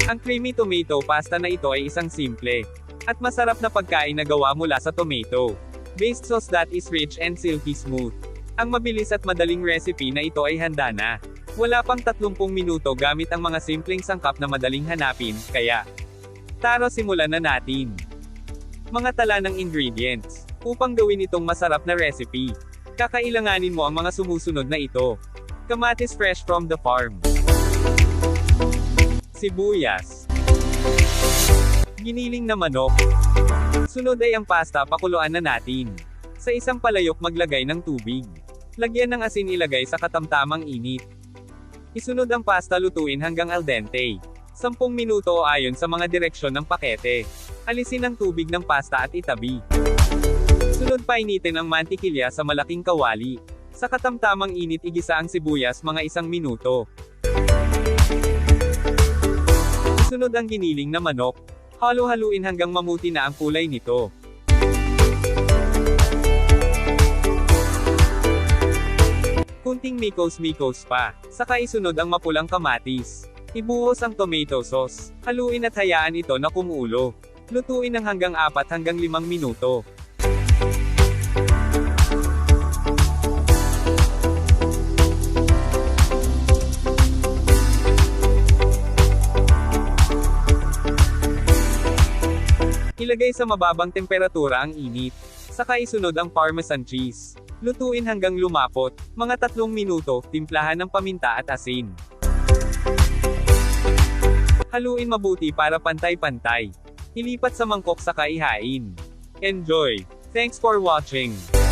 Ang creamy tomato pasta na ito ay isang simple at masarap na pagkain na gawa mula sa tomato based sauce that is rich and silky smooth. Ang mabilis at madaling recipe na ito ay handa na. Wala pang 30 minuto gamit ang mga simpleng sangkap na madaling hanapin, kaya tara simulan na natin. Mga tala ng ingredients. Upang gawin itong masarap na recipe, kakailanganin mo ang mga sumusunod na ito. Kamatis fresh from the farm. Sibuyas. Giniling na manok. Sunod ay ang pasta, pakuluan na natin. Sa isang palayok maglagay ng tubig. Lagyan ng asin, ilagay sa katamtamang init. Isunod ang pasta, lutuin hanggang al dente. 10 minuto o ayon sa mga direksyon ng pakete. Alisin ang tubig ng pasta at itabi. Sunod, painitin ang mantikilya sa malaking kawali. Sa katamtamang init igisa ang sibuyas mga 1 minuto. Sunod ang giniling na manok. Halo-haluin hanggang mamuti na ang kulay nito. Kunting mikos-mikos pa. Saka isunod ang mapulang kamatis. Ibuhos ang tomato sauce. Haluin at hayaan ito na kumulo. Lutuin ng hanggang 4 hanggang 5 minuto. Ilagay sa mababang temperatura ang init. Saka isunod ang parmesan cheese. Lutuin hanggang lumapot, mga 3 minuto, timplahan ng paminta at asin. Haluin mabuti para pantay-pantay. Ilipat sa mangkok saka ihain. Enjoy! Thanks for watching!